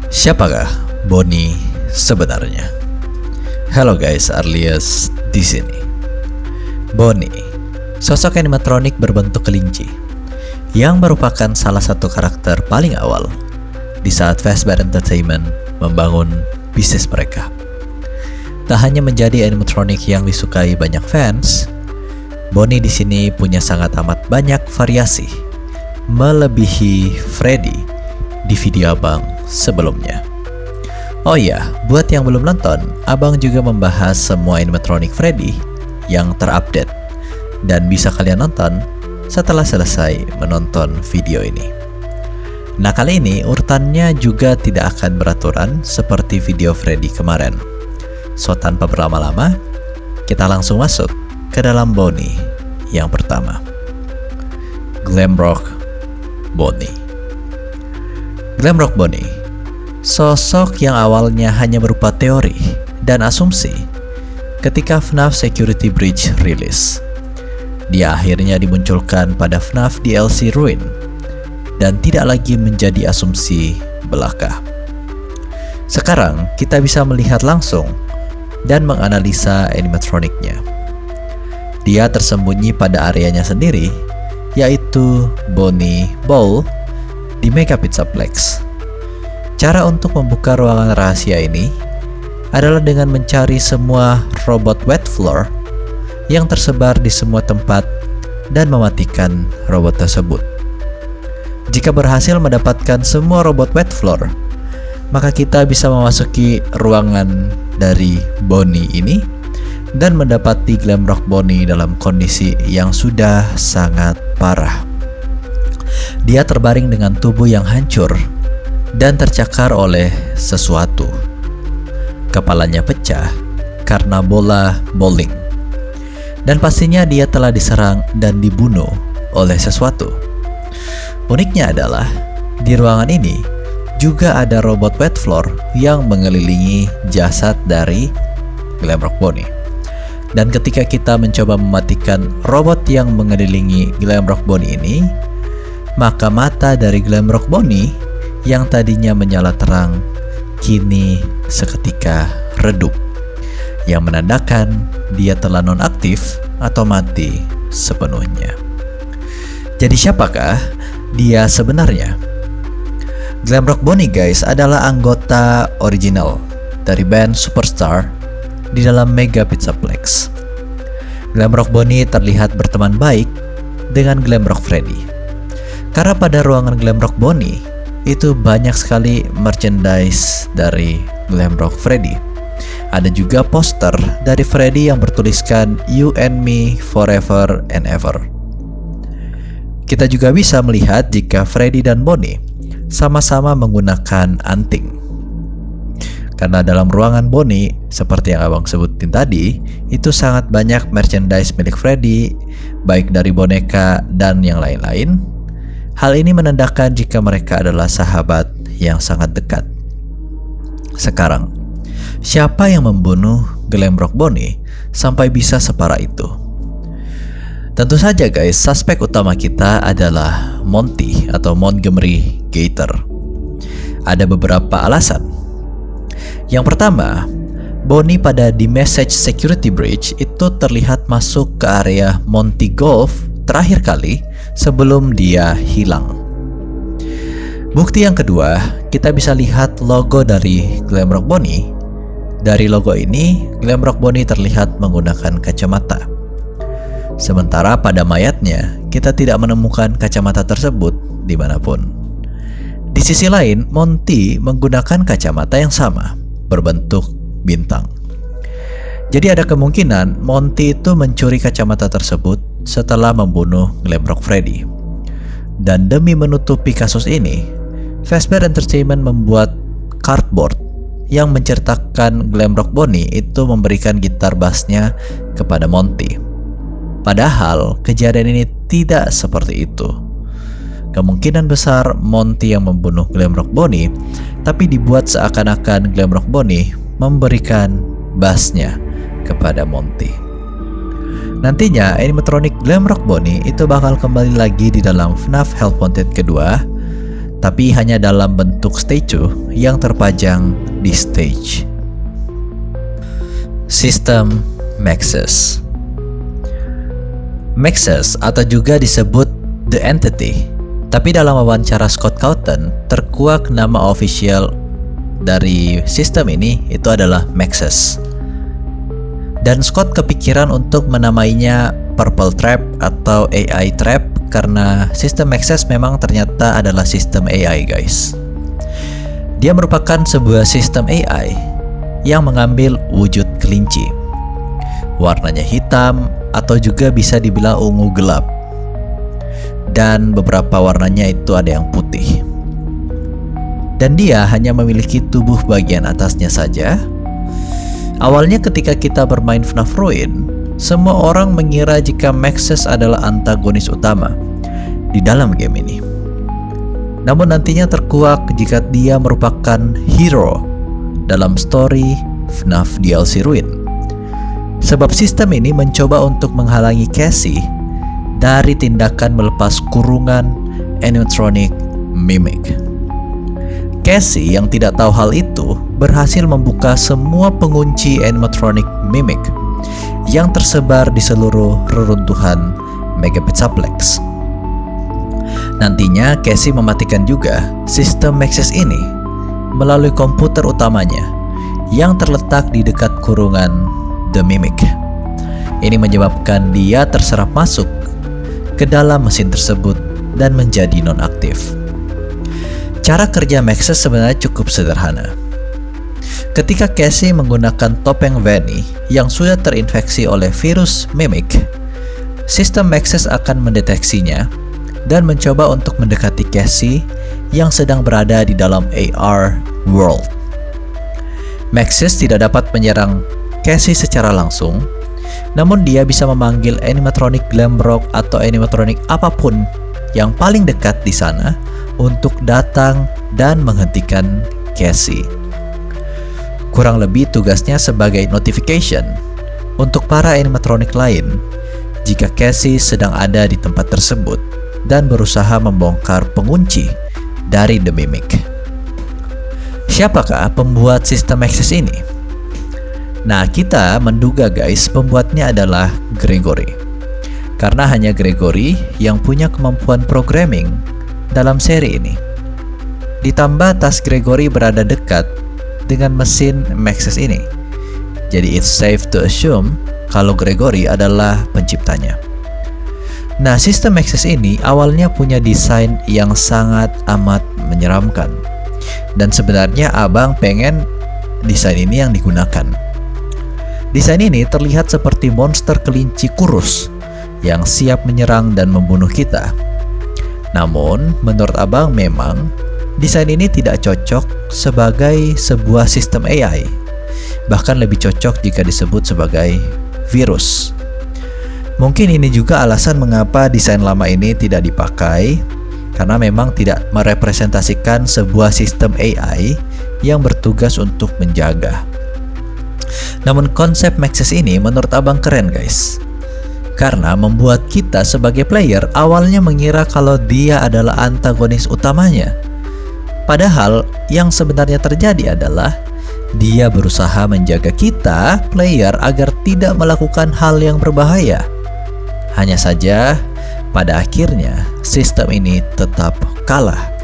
Siapakah Bonnie sebenarnya? Halo guys, Arlias di sini. Bonnie, sosok animatronik berbentuk kelinci yang merupakan salah satu karakter paling awal di saat Fazbear Entertainment membangun bisnis mereka. Tak hanya menjadi animatronik yang disukai banyak fans, Bonnie di sini punya sangat amat banyak variasi, melebihi Freddy di video abang sebelumnya. Oh iya, buat yang belum nonton, abang juga membahas semua animatronik Freddy yang terupdate dan bisa kalian nonton setelah selesai menonton video ini. Nah, kali ini urutannya juga tidak akan beraturan seperti video Freddy kemarin. So, tanpa berlama-lama, kita langsung masuk ke dalam Bonnie yang pertama. Glamrock Bonnie. Glamrock Bonnie, sosok yang awalnya hanya berupa teori dan asumsi ketika FNAF Security Breach rilis. Dia akhirnya dimunculkan pada FNAF DLC Ruin dan tidak lagi menjadi asumsi belaka. Sekarang kita bisa melihat langsung dan menganalisa animatroniknya. Dia tersembunyi pada areanya sendiri, yaitu Bonnie Bowl di Mega Pizzaplex. Cara untuk membuka ruangan rahasia ini adalah dengan mencari semua robot wet floor yang tersebar di semua tempat dan mematikan robot tersebut. Jika berhasil mendapatkan semua robot wet floor, maka kita bisa memasuki ruangan dari Bonnie ini dan mendapati Glamrock Bonnie dalam kondisi yang sudah sangat parah. Dia terbaring dengan tubuh yang hancur dan tercakar oleh sesuatu. Kepalanya pecah karena bola bowling. Dan pastinya dia telah diserang dan dibunuh oleh sesuatu. Uniknya adalah, di ruangan ini juga ada robot wet floor yang mengelilingi jasad dari Glamrock Bonnie. Dan ketika kita mencoba mematikan robot yang mengelilingi Glamrock Bonnie ini, maka mata dari Glamrock Bonnie yang tadinya menyala terang kini seketika redup, yang menandakan dia telah nonaktif atau mati sepenuhnya. Jadi siapakah dia sebenarnya? Glamrock Bonnie guys adalah anggota original dari band Superstar di dalam Mega Pizzaplex. Glamrock Bonnie terlihat berteman baik dengan Glamrock Freddy. Karena pada ruangan Glamrock Bonnie itu banyak sekali merchandise dari Glamrock Freddy. Ada juga poster dari Freddy yang bertuliskan "You and me forever and ever". Kita juga bisa melihat jika Freddy dan Bonnie sama-sama menggunakan anting. Karena dalam ruangan Bonnie, seperti yang abang sebutin tadi, itu sangat banyak merchandise milik Freddy, baik dari boneka dan yang lain-lain. Hal ini menandakan jika mereka adalah sahabat yang sangat dekat. Sekarang, siapa yang membunuh Glamrock Bonnie sampai bisa separah itu? Tentu saja guys, suspek utama kita adalah Monty atau Montgomery Gator. Ada beberapa alasan. Yang pertama, Bonnie pada The Message Security Breach itu terlihat masuk ke area Monty Golf terakhir kali sebelum dia hilang. Bukti yang kedua, kita bisa lihat logo dari Glamrock Bonnie. Dari logo ini, Glamrock Bonnie terlihat menggunakan kacamata. Sementara pada mayatnya, kita tidak menemukan kacamata tersebut dimanapun. Di sisi lain, Monty menggunakan kacamata yang sama, berbentuk bintang. Jadi ada kemungkinan Monty itu mencuri kacamata tersebut setelah membunuh Glamrock Freddy. Dan demi menutupi kasus ini, Fazbear Entertainment membuat cardboard yang menceritakan Glamrock Bonnie itu memberikan gitar bassnya kepada Monty. Padahal kejadian ini tidak seperti itu. Kemungkinan besar Monty yang membunuh Glamrock Bonnie, tapi dibuat seakan-akan Glamrock Bonnie memberikan bassnya kepada Monty. Nantinya animatronik Glamrock Bonnie itu bakal kembali lagi di dalam FNAF Help Wanted kedua, tapi hanya dalam bentuk statue yang terpajang di stage. Sistem Maxis. Maxis atau juga disebut The Entity, tapi dalam wawancara Scott Cawthon terkuak nama official dari sistem ini itu adalah Maxis. Dan Scott kepikiran untuk menamainya Purple Trap atau AI Trap karena sistem Maxis memang ternyata adalah sistem AI, guys. Dia merupakan sebuah sistem AI yang mengambil wujud kelinci. Warnanya hitam atau juga bisa dibilang ungu gelap. Dan beberapa warnanya itu ada yang putih. Dan dia hanya memiliki tubuh bagian atasnya saja. Awalnya ketika kita bermain FNAF Ruin, semua orang mengira jika Maxis adalah antagonis utama di dalam game ini. Namun nantinya terkuak jika dia merupakan hero dalam story FNAF DLC Ruin. Sebab sistem ini mencoba untuk menghalangi Cassie dari tindakan melepas kurungan animatronic Mimic. Cassie yang tidak tahu hal itu berhasil membuka semua pengunci animatronic Mimic yang tersebar di seluruh reruntuhan Megapizzaplex. Nantinya Cassie mematikan juga sistem Maxis ini melalui komputer utamanya yang terletak di dekat kurungan The Mimic. Ini menyebabkan dia terserap masuk ke dalam mesin tersebut dan menjadi nonaktif. Cara kerja Maxis sebenarnya cukup sederhana. Ketika Cassie menggunakan topeng Vanny yang sudah terinfeksi oleh virus Mimic, sistem Maxis akan mendeteksinya dan mencoba untuk mendekati Cassie yang sedang berada di dalam AR World. Maxis tidak dapat menyerang Cassie secara langsung, namun dia bisa memanggil animatronic Glamrock atau animatronic apapun yang paling dekat di sana untuk datang dan menghentikan Cassie. Kurang lebih tugasnya sebagai notification untuk para animatronic lain jika Cassie sedang ada di tempat tersebut dan berusaha membongkar pengunci dari The Mimic. Siapakah pembuat sistem Maxis ini? Nah, kita menduga guys, pembuatnya adalah Gregory. Karena hanya Gregory yang punya kemampuan programming dalam seri ini. Ditambah tas Gregory berada dekat dengan mesin Maxis ini. Jadi it's safe to assume kalau Gregory adalah penciptanya. Nah, sistem Maxis ini awalnya punya desain yang sangat amat menyeramkan. Dan sebenarnya abang pengen desain ini yang digunakan. Desain ini terlihat seperti monster kelinci kurus yang siap menyerang dan membunuh kita. Namun, menurut abang memang desain ini tidak cocok sebagai sebuah sistem AI. Bahkan lebih cocok jika disebut sebagai virus. Mungkin ini juga alasan mengapa desain lama ini tidak dipakai, karena memang tidak merepresentasikan sebuah sistem AI yang bertugas untuk menjaga. Namun konsep Maxis ini menurut abang keren guys, karena membuat kita sebagai player awalnya mengira kalau dia adalah antagonis utamanya. Padahal yang sebenarnya terjadi adalah dia berusaha menjaga kita, player, agar tidak melakukan hal yang berbahaya. Hanya saja, pada akhirnya sistem ini tetap kalah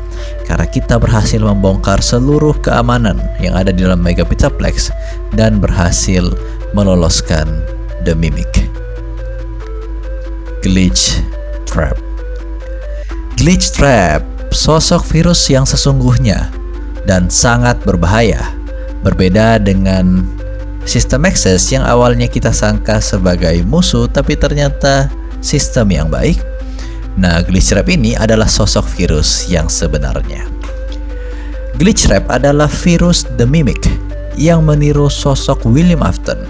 karena kita berhasil membongkar seluruh keamanan yang ada di dalam Megapizzaplex dan berhasil meloloskan The Mimic. Glitch Trap. Glitch Trap, sosok virus yang sesungguhnya dan sangat berbahaya. Berbeda dengan sistem Maxis yang awalnya kita sangka sebagai musuh tapi ternyata sistem yang baik. Nah, Glitch Trap ini adalah sosok virus yang sebenarnya. Glitch Trap adalah virus The Mimic yang meniru sosok William Afton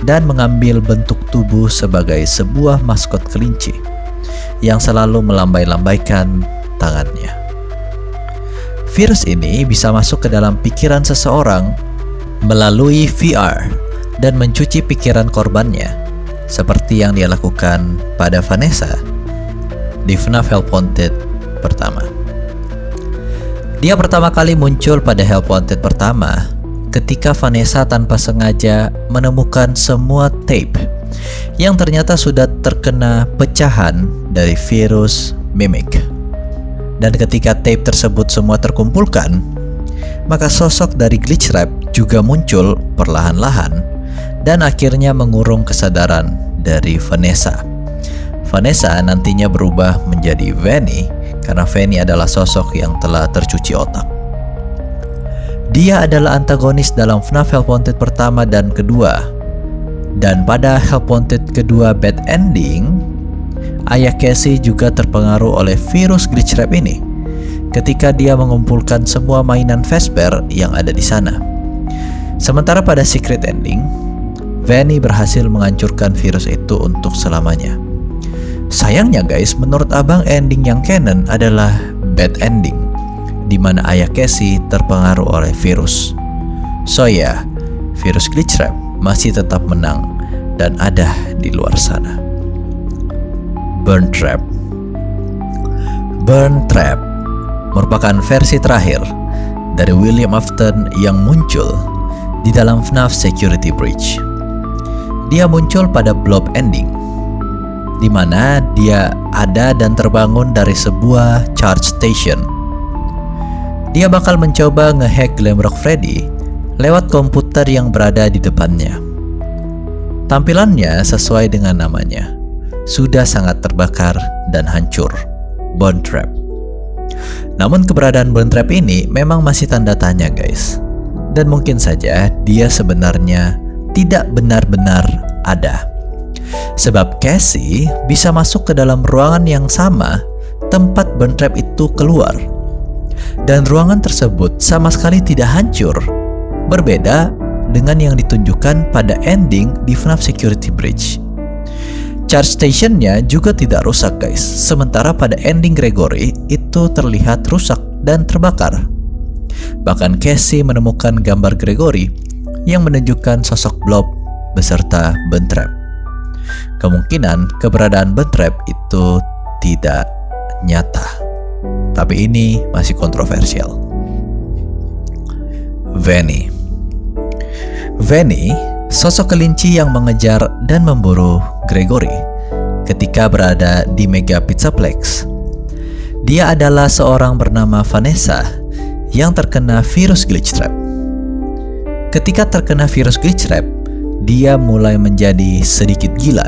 dan mengambil bentuk tubuh sebagai sebuah maskot kelinci yang selalu melambai-lambaikan tangannya. Virus ini bisa masuk ke dalam pikiran seseorang melalui VR dan mencuci pikiran korbannya, seperti yang dia lakukan pada Vanessa di FNAF Help Wanted pertama. Dia pertama kali muncul pada Help Wanted pertama ketika Vanessa tanpa sengaja menemukan semua tape yang ternyata sudah terkena pecahan dari virus Mimic. Dan ketika tape tersebut semua terkumpulkan, maka sosok dari Glitchtrap juga muncul perlahan-lahan dan akhirnya mengurung kesadaran dari Vanessa. Vanessa nantinya berubah menjadi Vanny karena Vanny adalah sosok yang telah tercuci otak. Dia adalah antagonis dalam FNAF Help Wanted pertama dan kedua. Dan pada Help Wanted kedua Bad Ending, ayah Casey juga terpengaruh oleh virus Glitchtrap ini ketika dia mengumpulkan semua mainan Fazbear yang ada di sana. Sementara pada Secret Ending, Vanny berhasil menghancurkan virus itu untuk selamanya. Sayangnya guys, menurut abang ending yang canon adalah Bad Ending, di mana ayah Casey terpengaruh oleh virus. So ya, virus Glitchtrap masih tetap menang dan ada di luar sana. Burn Trap. Burn Trap merupakan versi terakhir dari William Afton yang muncul di dalam FNAF Security Breach. Dia muncul pada Blob Ending, di mana dia ada dan terbangun dari sebuah charge station. Dia bakal mencoba ngehack Glamrock Freddy lewat komputer yang berada di depannya. Tampilannya sesuai dengan namanya, sudah sangat terbakar dan hancur, Burn Trap. Namun keberadaan Burn Trap ini memang masih tanda tanya guys, dan mungkin saja dia sebenarnya tidak benar-benar ada. Sebab Casey bisa masuk ke dalam ruangan yang sama tempat Burn Trap itu keluar. Dan ruangan tersebut sama sekali tidak hancur, berbeda dengan yang ditunjukkan pada ending di FNAF Security Breach. Charge stationnya juga tidak rusak guys, sementara pada ending Gregory itu terlihat rusak dan terbakar. Bahkan Casey menemukan gambar Gregory yang menunjukkan sosok Blob beserta Burn Trap. Kemungkinan keberadaan Burn Trap itu tidak nyata, tapi ini masih kontroversial. Vanny. Vanny, sosok kelinci yang mengejar dan memburu Gregory ketika berada di Mega Pizzaplex. Dia adalah seorang bernama Vanessa yang terkena virus Glitchtrap. Ketika terkena virus Glitchtrap, dia mulai menjadi sedikit gila.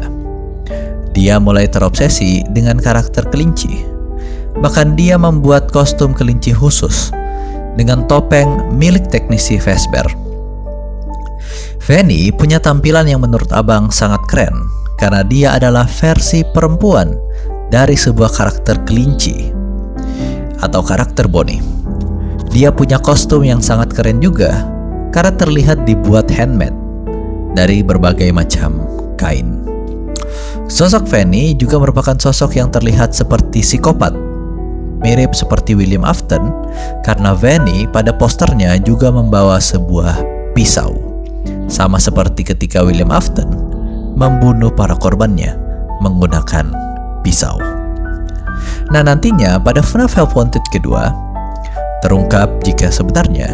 Dia mulai terobsesi dengan karakter kelinci. Bahkan dia membuat kostum kelinci khusus dengan topeng milik teknisi Fazbear. Vanny punya tampilan yang menurut abang sangat keren karena dia adalah versi perempuan dari sebuah karakter kelinci atau karakter Bonnie. Dia punya kostum yang sangat keren juga karena terlihat dibuat handmade dari berbagai macam kain. Sosok Vanny juga merupakan sosok yang terlihat seperti psikopat, mirip seperti William Afton karena Vanny pada posternya juga membawa sebuah pisau, sama seperti ketika William Afton membunuh para korbannya menggunakan pisau. Nah nantinya pada FNAF Help Wanted kedua terungkap jika sebenarnya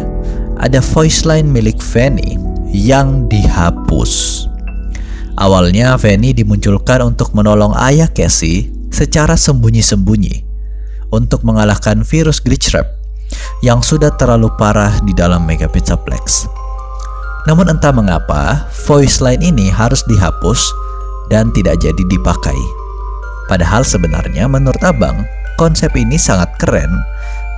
ada voice line milik Vanny yang dihapus. Awalnya Vanny dimunculkan untuk menolong ayah Casey secara sembunyi-sembunyi untuk mengalahkan virus Glitchtrap yang sudah terlalu parah di dalam Mega Pizzaplex. Namun entah mengapa voice line ini harus dihapus dan tidak jadi dipakai. Padahal sebenarnya menurut abang konsep ini sangat keren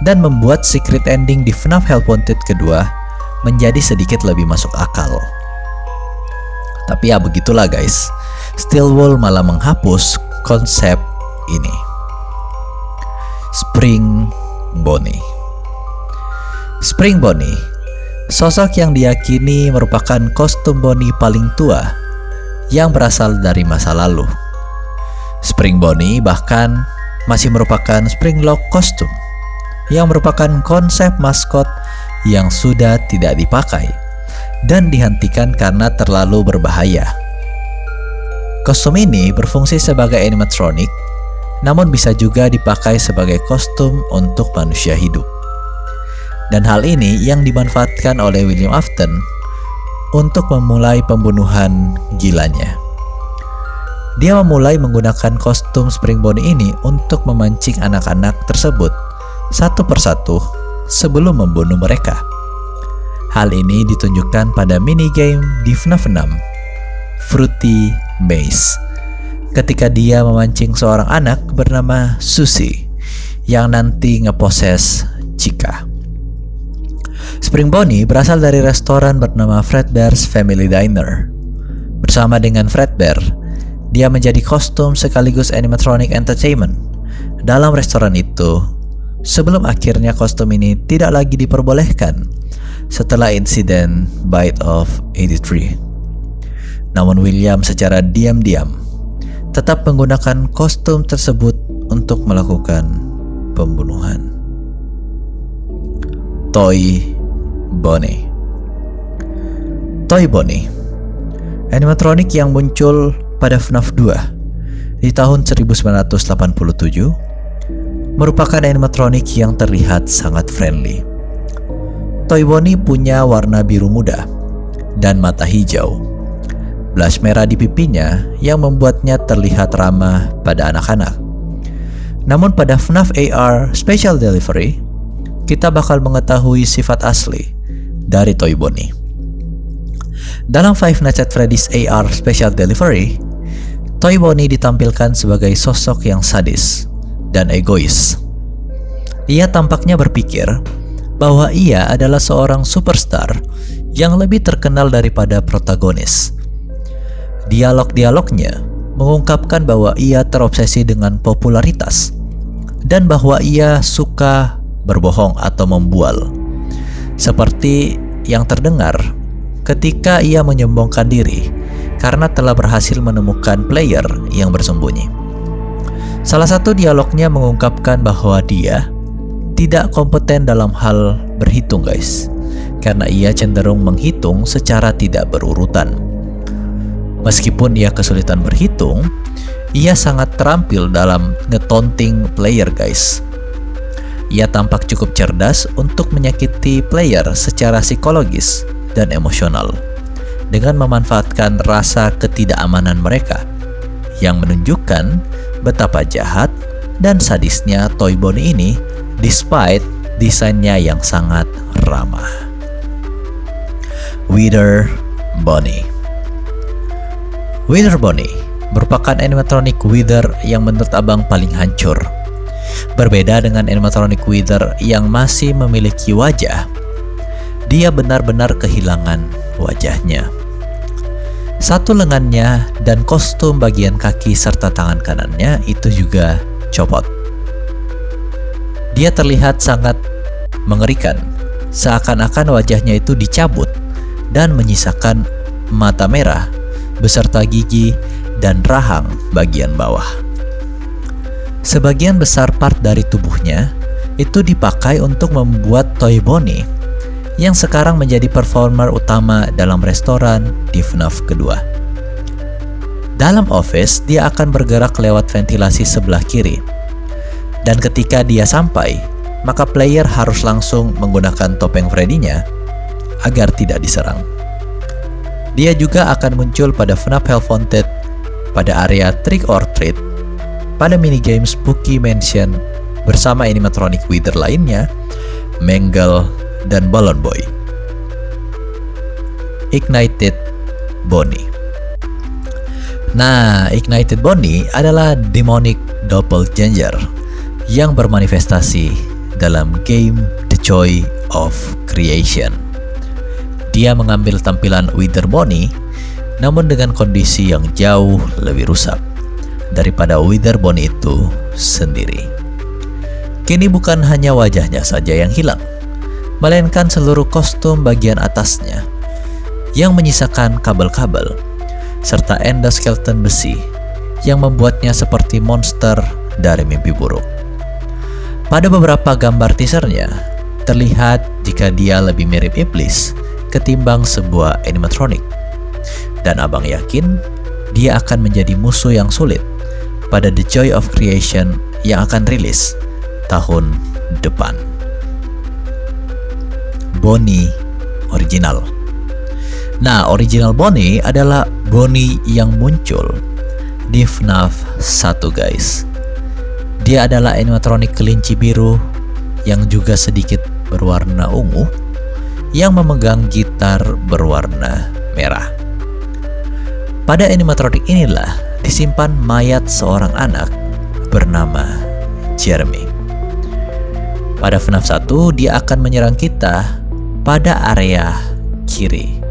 dan membuat secret ending di FNAF Help Wanted kedua menjadi sedikit lebih masuk akal. Tapi ya begitulah guys, Stillwell malah menghapus konsep ini. Spring Bonnie. Spring Bonnie, sosok yang diyakini merupakan kostum Bonnie paling tua yang berasal dari masa lalu. Spring Bonnie bahkan masih merupakan Spring Lock kostum yang merupakan konsep maskot yang sudah tidak dipakai dan dihentikan karena terlalu berbahaya. Kostum ini berfungsi sebagai animatronic, namun bisa juga dipakai sebagai kostum untuk manusia hidup. Dan hal ini yang dimanfaatkan oleh William Afton untuk memulai pembunuhan gilanya. Dia memulai menggunakan kostum Spring Bonnie ini untuk memancing anak-anak tersebut satu persatu sebelum membunuh mereka. Hal ini ditunjukkan pada minigame di FNAF 6, Fruity Maze, ketika dia memancing seorang anak bernama Susie yang nanti ngeposes Chica. Spring Bonnie berasal dari restoran bernama Fredbear's Family Diner. Bersama dengan Fredbear, dia menjadi kostum sekaligus animatronic entertainment dalam restoran itu, sebelum akhirnya kostum ini tidak lagi diperbolehkan setelah insiden Bite of 83. Namun William secara diam-diam tetap menggunakan kostum tersebut untuk melakukan pembunuhan. Toy Bonnie. Toy Bonnie, animatronik yang muncul pada FNAF 2 di tahun 1987, merupakan animatronik yang terlihat sangat friendly. Toy Bonnie punya warna biru muda dan mata hijau, blush merah di pipinya yang membuatnya terlihat ramah pada anak-anak. Namun pada FNAF AR Special Delivery, kita bakal mengetahui sifat asli dari Toy Bonnie. Dalam Five Nights at Freddy's AR Special Delivery, Toy Bonnie ditampilkan sebagai sosok yang sadis dan egois. Ia tampaknya berpikir bahwa ia adalah seorang superstar yang lebih terkenal daripada protagonis. Dialog-dialognya mengungkapkan bahwa ia terobsesi dengan popularitas dan bahwa ia suka berbohong atau membual, seperti yang terdengar ketika ia menyombongkan diri karena telah berhasil menemukan player yang bersembunyi. Salah satu dialognya mengungkapkan bahwa dia tidak kompeten dalam hal berhitung, guys, karena ia cenderung menghitung secara tidak berurutan. Meskipun ia kesulitan berhitung, ia sangat terampil dalam nge-taunting player, guys. Ia tampak cukup cerdas untuk menyakiti player secara psikologis dan emosional dengan memanfaatkan rasa ketidakamanan mereka, yang menunjukkan betapa jahat dan sadisnya Toy Bonnie ini despite desainnya yang sangat ramah. Wither Bonnie. Wither Bonnie merupakan animatronic Wither yang menurut abang paling hancur. Berbeda dengan animatronic Wither yang masih memiliki wajah, dia benar-benar kehilangan wajahnya. Satu lengannya dan kostum bagian kaki serta tangan kanannya itu juga copot. Dia terlihat sangat mengerikan, seakan-akan wajahnya itu dicabut dan menyisakan mata merah beserta gigi dan rahang bagian bawah. Sebagian besar part dari tubuhnya itu dipakai untuk membuat Toy Bonnie yang sekarang menjadi performer utama dalam restoran di FNAF kedua. Dalam office, dia akan bergerak lewat ventilasi sebelah kiri. Dan ketika dia sampai, maka player harus langsung menggunakan topeng Freddy-nya agar tidak diserang. Dia juga akan muncul pada FNAF Hellhaunted pada area Trick or Treat, pada minigame Spooky Mansion bersama animatronic Wither lainnya, Mangle dan Balloon Boy. Ignited Bonnie. Nah, Ignited Bonnie adalah demonic doppelganger yang bermanifestasi dalam game The Joy of Creation. Dia mengambil tampilan Wither Bonnie, namun dengan kondisi yang jauh lebih rusak daripada Wither Bonnie itu sendiri. Kini bukan hanya wajahnya saja yang hilang, melainkan seluruh kostum bagian atasnya yang menyisakan kabel-kabel serta endoskeleton besi yang membuatnya seperti monster dari mimpi buruk. Pada beberapa gambar teasernya, terlihat jika dia lebih mirip iblis ketimbang sebuah animatronic. Dan abang yakin dia akan menjadi musuh yang sulit pada The Joy of Creation yang akan rilis tahun depan. Bonnie original. Nah, original Bonnie adalah Bonnie yang muncul di FNAF 1 guys. Dia adalah animatronik kelinci biru yang juga sedikit berwarna ungu yang memegang gitar berwarna merah. Pada animatronik inilah disimpan mayat seorang anak bernama Jeremy. Pada FNAF 1 dia akan menyerang kita pada area kiri.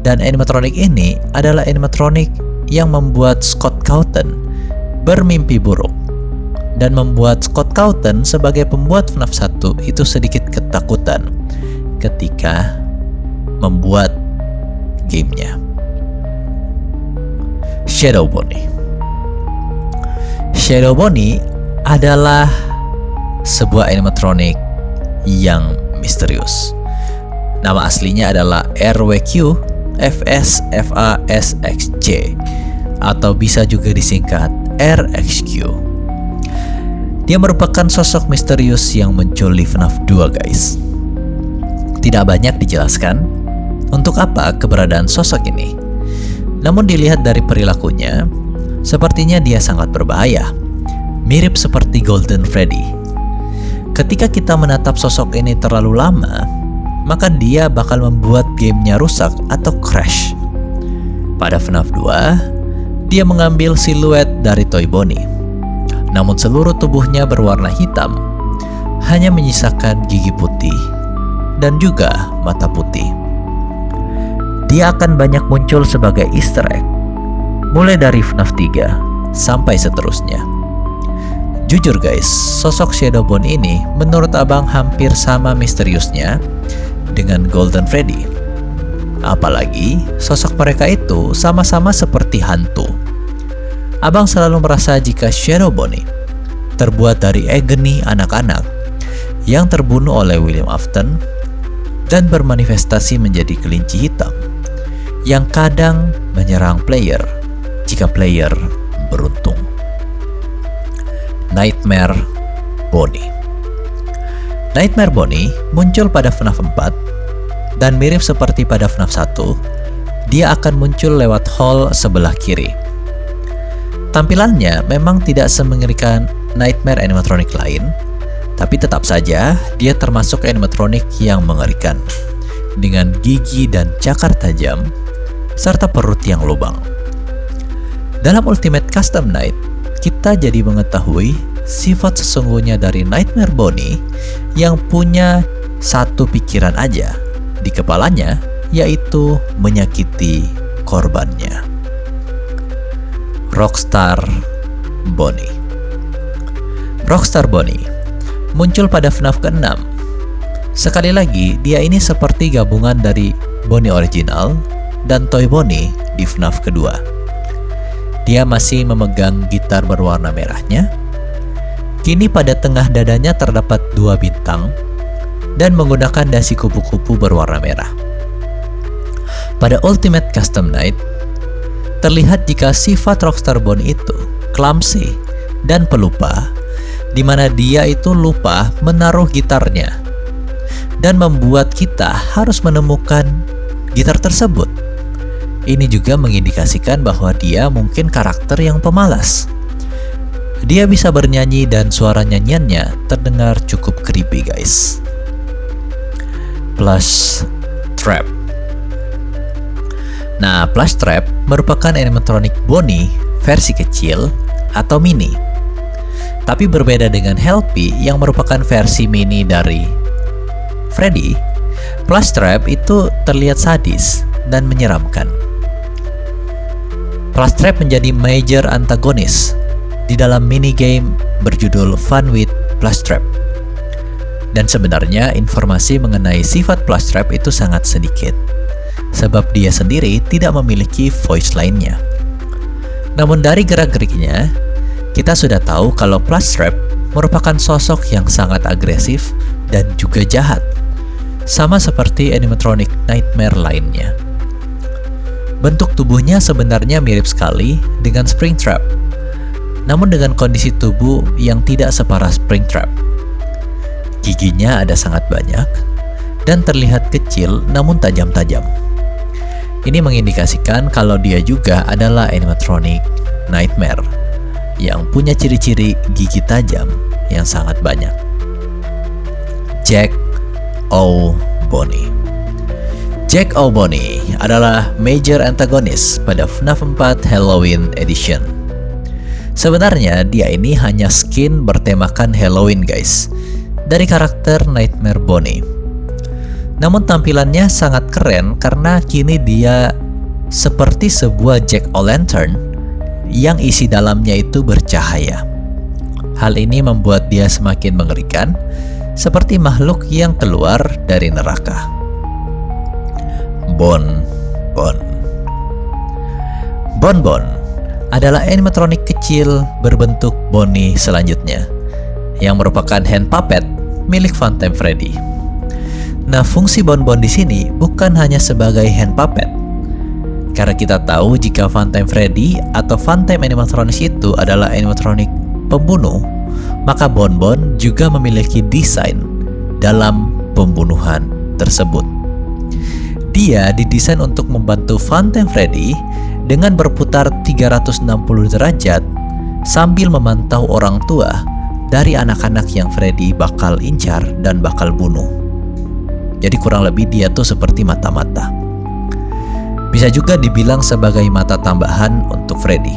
Dan animatronik ini adalah animatronik yang membuat Scott Cawthon bermimpi buruk dan membuat Scott Cawthon sebagai pembuat FNAF 1 itu sedikit ketakutan ketika membuat gamenya. Shadow Bonnie. Shadow Bonnie adalah sebuah animatronik yang misterius. Nama aslinya adalah RWQ FSFASXJ atau bisa juga disingkat RXQ. Dia merupakan sosok misterius yang muncul di FNAF 2 guys. Tidak banyak dijelaskan untuk apa keberadaan sosok ini. Namun dilihat dari perilakunya, sepertinya dia sangat berbahaya. Mirip seperti Golden Freddy. Ketika kita menatap sosok ini terlalu lama, maka dia bakal membuat gamenya rusak atau crash. Pada FNAF 2, dia mengambil siluet dari Toy Bonnie. Namun seluruh tubuhnya berwarna hitam, hanya menyisakan gigi putih dan juga mata putih. Dia akan banyak muncul sebagai easter egg, mulai dari FNAF 3 sampai seterusnya. Jujur guys, sosok Shadow Bonnie ini menurut abang hampir sama misteriusnya dengan Golden Freddy. Apalagi sosok mereka itu sama-sama seperti hantu. Abang selalu merasa jika Shadow Bonnie terbuat dari agony anak-anak yang terbunuh oleh William Afton dan bermanifestasi menjadi kelinci hitam yang kadang menyerang player jika player beruntung. Nightmare Bonnie. Nightmare Bonnie muncul pada FNAF 4 dan mirip seperti pada FNAF 1, dia akan muncul lewat hall sebelah kiri. Tampilannya memang tidak semengerikan Nightmare animatronik lain, tapi tetap saja dia termasuk animatronik yang mengerikan dengan gigi dan cakar tajam serta perut yang lubang. Dalam Ultimate Custom Night, kita jadi mengetahui sifat sesungguhnya dari Nightmare Bonnie yang punya satu pikiran aja di kepalanya, yaitu menyakiti korbannya. Rockstar Bonnie. Rockstar Bonnie muncul pada FNAF ke-6. Sekali lagi, dia ini seperti gabungan dari Bonnie original dan Toy Bonnie di FNAF kedua. Dia masih memegang gitar berwarna merahnya. Kini pada tengah dadanya terdapat 2 bintang dan menggunakan dasi kupu-kupu berwarna merah. Pada Ultimate Custom Night, terlihat jika sifat Rockstar Bonnie itu clumsy dan pelupa, di mana dia itu lupa menaruh gitarnya dan membuat kita harus menemukan gitar tersebut. Ini juga mengindikasikan bahwa dia mungkin karakter yang pemalas. Dia bisa bernyanyi dan suara nyanyiannya terdengar cukup creepy guys. Plush Trap. Nah, Plush Trap merupakan animatronik Bonnie versi kecil atau mini. Tapi berbeda dengan Helpy yang merupakan versi mini dari Freddy, Plush Trap itu terlihat sadis dan menyeramkan. Plush Trap menjadi major antagonis di dalam minigame berjudul Fun with Plush Trap. Dan sebenarnya informasi mengenai sifat Plush Trap itu sangat sedikit, sebab dia sendiri tidak memiliki voice lainnya. Namun dari gerak-geriknya, kita sudah tahu kalau Plush Trap merupakan sosok yang sangat agresif dan juga jahat, sama seperti animatronic Nightmare lainnya. Bentuk tubuhnya sebenarnya mirip sekali dengan Springtrap, namun dengan kondisi tubuh yang tidak separah Springtrap. Giginya ada sangat banyak, dan terlihat kecil namun tajam-tajam. Ini mengindikasikan kalau dia juga adalah animatronic Nightmare yang punya ciri-ciri gigi tajam yang sangat banyak. Jack O'Boney. Jack O'Boney adalah major antagonis pada FNAF 4 Halloween Edition. Sebenarnya dia ini hanya skin bertemakan Halloween guys, dari karakter Nightmare Bonnie. Namun tampilannya sangat keren karena kini dia seperti sebuah jack-o'-lantern yang isi dalamnya itu bercahaya. Hal ini membuat dia semakin mengerikan, seperti makhluk yang keluar dari neraka. Bonbon adalah animatronik kecil berbentuk Bonnie selanjutnya, yang merupakan hand puppet milik Funtime Freddy. Nah, fungsi Bonbon di sini bukan hanya sebagai hand puppet, karena kita tahu jika Funtime Freddy atau Funtime Animatronics itu adalah animatronik pembunuh, maka Bonbon juga memiliki desain dalam pembunuhan tersebut. Dia didesain untuk membantu Funtime Freddy dengan berputar 360 derajat sambil memantau orang tua dari anak-anak yang Freddy bakal incar dan bakal bunuh. Jadi kurang lebih dia tuh seperti mata-mata. Bisa juga dibilang sebagai mata tambahan untuk Freddy.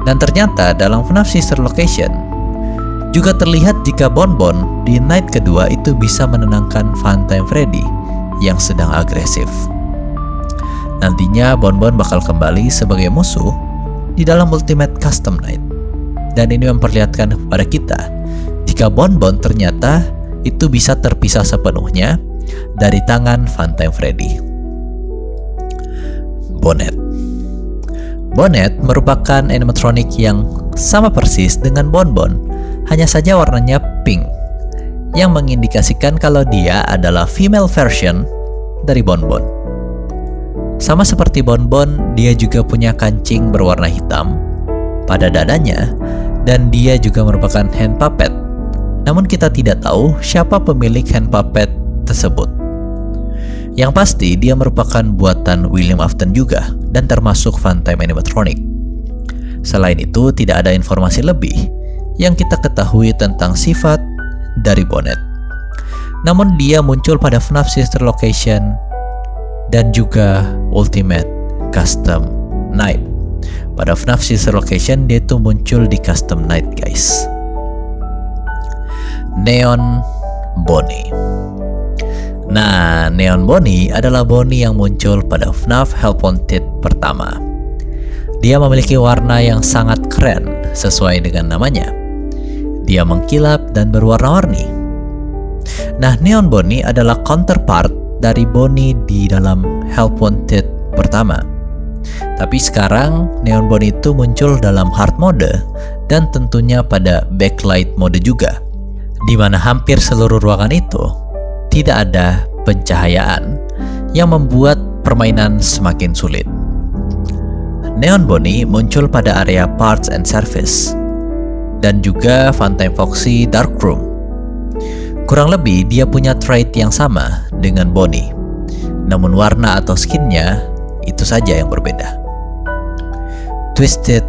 Dan ternyata dalam FNAF Sister Location juga terlihat jika Bonbon di night kedua itu bisa menenangkan Funtime Freddy yang sedang agresif. Nantinya Bonbon bakal kembali sebagai musuh di dalam Ultimate Custom Night. Dan ini memperlihatkan kepada kita jika Bonbon ternyata itu bisa terpisah sepenuhnya dari tangan Funtime Freddy. Bonnet merupakan animatronik yang sama persis dengan Bonbon, hanya saja warnanya pink, yang mengindikasikan kalau dia adalah female version dari Bonbon. Sama seperti Bonbon, dia juga punya kancing berwarna hitam pada dadanya, dan dia juga merupakan hand puppet. Namun kita tidak tahu siapa pemilik hand puppet tersebut. Yang pasti dia merupakan buatan William Afton juga dan termasuk Funtime Animatronic. Selain itu tidak ada informasi lebih yang kita ketahui tentang sifat dari Bonnet. Namun dia muncul pada FNAF Sister Location dan juga Ultimate Custom Night. Pada FNAF Sister Location dia tuh muncul di Custom Night guys. Neon Bonnie. Nah, Neon Bonnie adalah Bonnie yang muncul pada FNAF Help Wanted pertama. Dia memiliki warna yang sangat keren sesuai dengan namanya. Dia mengkilap dan berwarna-warni. Nah, Neon Bonnie adalah counterpart dari Bonnie di dalam Help Wanted pertama. Tapi sekarang Neon Bonnie itu muncul dalam hard mode dan tentunya pada backlight mode juga, di mana hampir seluruh ruangan itu tidak ada pencahayaan yang membuat permainan semakin sulit. Neon Bonnie muncul pada area Parts and Service dan juga Funtime Foxy Dark Room. Kurang lebih dia punya trait yang sama dengan Bonnie, namun warna atau skinnya itu saja yang berbeda. Twisted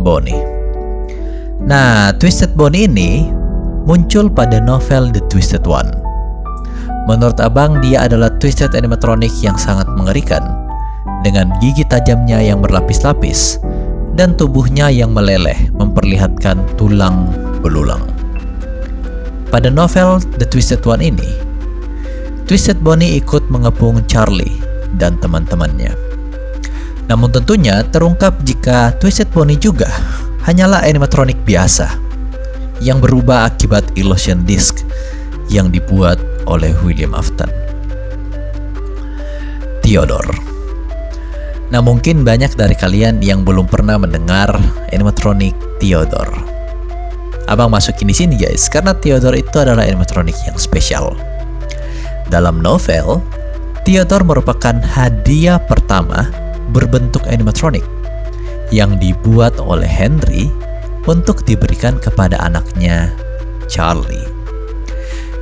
Bonnie. Nah, Twisted Bonnie ini muncul pada novel The Twisted One. Menurut abang, dia adalah Twisted Animatronic yang sangat mengerikan, dengan gigi tajamnya yang berlapis-lapis dan tubuhnya yang meleleh memperlihatkan tulang belulang. Pada novel The Twisted One ini, Twisted Bonnie ikut mengepung Charlie dan teman-temannya. Namun tentunya terungkap jika Twisted Bonnie juga hanyalah animatronik biasa yang berubah akibat illusion disc yang dibuat oleh William Afton. Theodore. Nah, mungkin banyak dari kalian yang belum pernah mendengar animatronik Theodore. Abang masukin di sini guys, karena Theodore itu adalah animatronik yang spesial. Dalam novel, Theodore merupakan hadiah pertama berbentuk animatronik yang dibuat oleh Henry untuk diberikan kepada anaknya Charlie.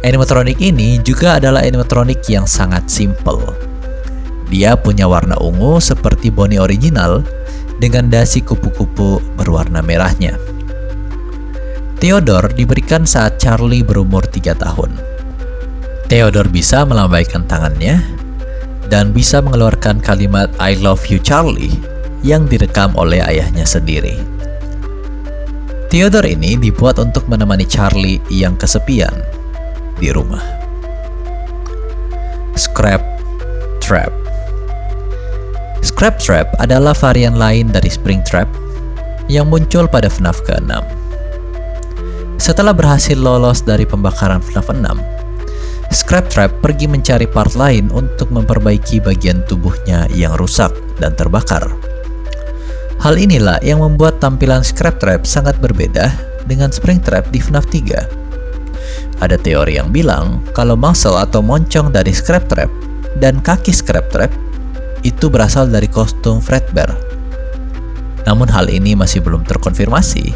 Animatronic ini juga adalah animatronic yang sangat simple. Dia punya warna ungu seperti Bonnie original dengan dasi kupu-kupu berwarna merahnya. Theodore diberikan saat Charlie berumur 3 tahun. Theodore bisa melambaikan tangannya dan bisa mengeluarkan kalimat I love you Charlie yang direkam oleh ayahnya sendiri. Theodore ini dibuat untuk menemani Charlie yang kesepian di rumah. Scrap Trap. Scrap Trap adalah varian lain dari Springtrap yang muncul pada FNAF ke-6. Setelah berhasil lolos dari pembakaran FNAF 6, Scrap Trap pergi mencari part lain untuk memperbaiki bagian tubuhnya yang rusak dan terbakar. Hal inilah yang membuat tampilan Scrap Trap sangat berbeda dengan Springtrap di FNAF 3. Ada teori yang bilang kalau muscle atau moncong dari Scrap Trap dan kaki Scrap Trap itu berasal dari kostum Fredbear. Namun hal ini masih belum terkonfirmasi.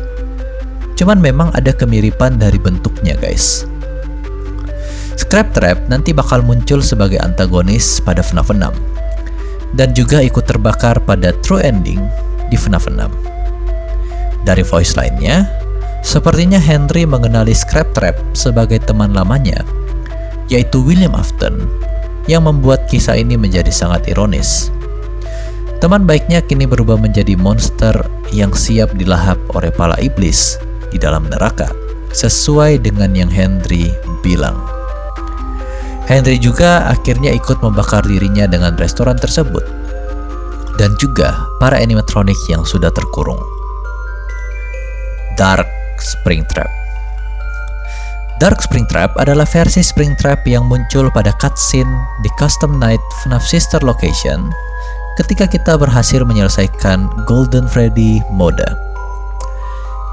Cuman memang ada kemiripan dari bentuknya, guys. Scrap Trap nanti bakal muncul sebagai antagonis pada FNAF 6 dan juga ikut terbakar pada True Ending di FNAF 6. Dari voice line-nya, sepertinya Henry mengenali Scrap Trap sebagai teman lamanya, yaitu William Afton, yang membuat kisah ini menjadi sangat ironis. Teman baiknya kini berubah menjadi monster yang siap dilahap oleh para iblis di dalam neraka, sesuai dengan yang Henry bilang. Henry juga akhirnya ikut membakar dirinya dengan restoran tersebut, dan juga para animatronic yang sudah terkurung. Dark Springtrap. Dark Springtrap adalah versi Springtrap yang muncul pada cutscene di Custom Night FNAF Sister Location ketika kita berhasil menyelesaikan Golden Freddy mode.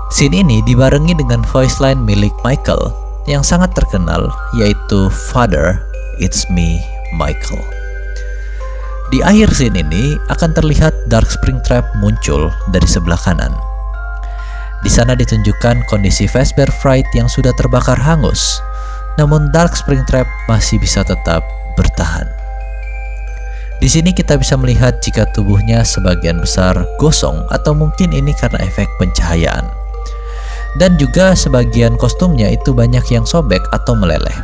Scene ini dibarengi dengan voice line milik Michael yang sangat terkenal, yaitu Father, it's me, Michael. Di akhir scene ini akan terlihat Dark Springtrap muncul dari sebelah kanan. Di sana ditunjukkan kondisi Fazbear Fright yang sudah terbakar hangus, namun Dark Springtrap masih bisa tetap bertahan. Di sini kita bisa melihat jika tubuhnya sebagian besar gosong atau mungkin ini karena efek pencahayaan. Dan juga sebagian kostumnya itu banyak yang sobek atau meleleh.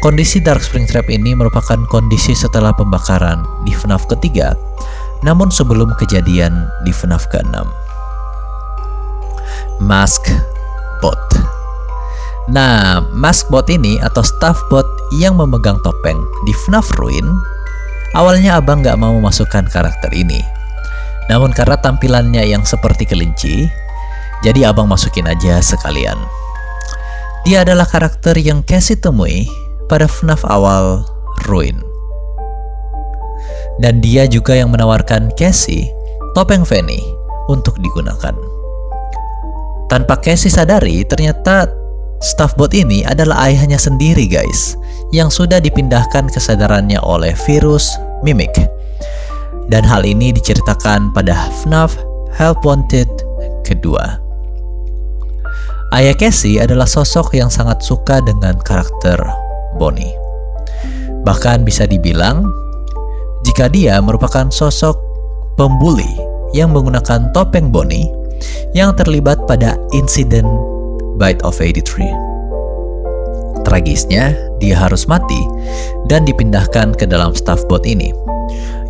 Kondisi Dark Springtrap ini merupakan kondisi setelah pembakaran di FNAF ketiga, namun sebelum kejadian di FNAF ke-6. Mask Bot. Nah, Mask Bot ini atau staff bot yang memegang topeng di FNAF Ruin, awalnya abang gak mau memasukkan karakter ini. Namun karena tampilannya yang seperti kelinci, jadi abang masukin aja sekalian. Dia adalah karakter yang Cassie temui pada FNAF awal Ruin. Dan dia juga yang menawarkan Cassie topeng Fanny untuk digunakan. Tanpa Cassie sadari, ternyata staff bot ini adalah ayahnya sendiri, guys, yang sudah dipindahkan kesadarannya oleh virus Mimic. Dan hal ini diceritakan pada FNAF Help Wanted kedua. Ayah Cassie adalah sosok yang sangat suka dengan karakter Bonnie. Bahkan bisa dibilang, jika dia merupakan sosok pembuli yang menggunakan topeng Bonnie yang terlibat pada insiden Bite of 83. Tragisnya, dia harus mati dan dipindahkan ke dalam staff bot ini,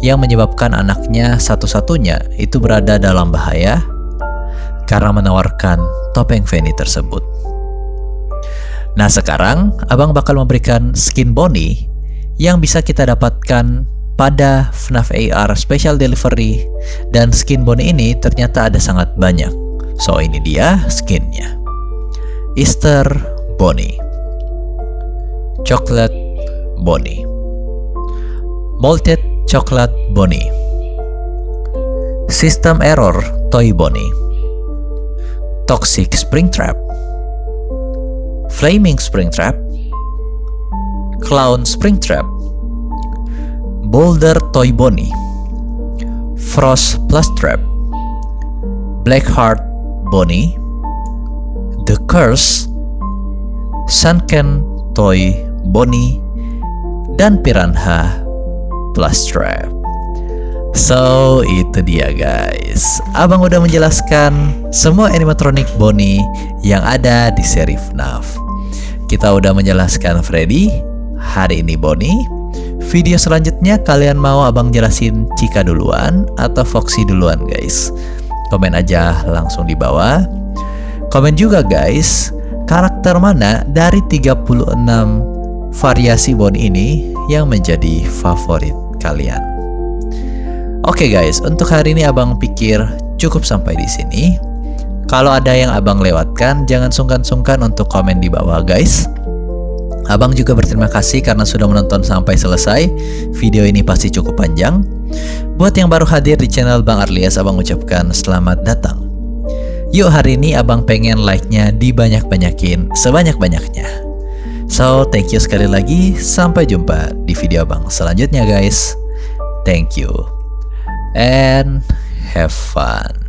yang menyebabkan anaknya satu-satunya itu berada dalam bahaya karena menawarkan topeng Fanny tersebut. Nah, sekarang abang bakal memberikan skin Bonnie yang bisa kita dapatkan pada FNAF AR Special Delivery, dan skin Bonnie ini ternyata ada sangat banyak. So ini dia skinnya. Easter Bonnie, Chocolate Bonnie, Malted Chocolate Bonnie, System Error Toy Bonnie, Toxic Springtrap, Flaming Springtrap, Clown Springtrap, Boulder Toy Bonnie, Frost Plus Trap, Blackheart Bonnie, The Curse, Sunken Toy, Bonnie, dan Piranha Plus Trap. So, itu dia guys. Abang udah menjelaskan semua animatronic Bonnie yang ada di seri FNAF. Kita udah menjelaskan Freddy, hari ini Bonnie. Video selanjutnya kalian mau abang jelasin Chica duluan atau Foxy duluan guys? Komen aja langsung di bawah. Komen juga guys, karakter mana dari 36 variasi Bonnie ini yang menjadi favorit kalian. Oke guys, untuk hari ini abang pikir cukup sampai di sini. Kalau ada yang abang lewatkan, jangan sungkan-sungkan untuk komen di bawah guys. Abang juga berterima kasih karena sudah menonton sampai selesai. Video ini pasti cukup panjang. Buat yang baru hadir di channel Bang Arlias, abang ucapkan selamat datang. Yuk, hari ini abang pengen like-nya dibanyak-banyakin sebanyak-banyaknya. So, thank you sekali lagi. Sampai jumpa di video abang selanjutnya guys. Thank you and have fun.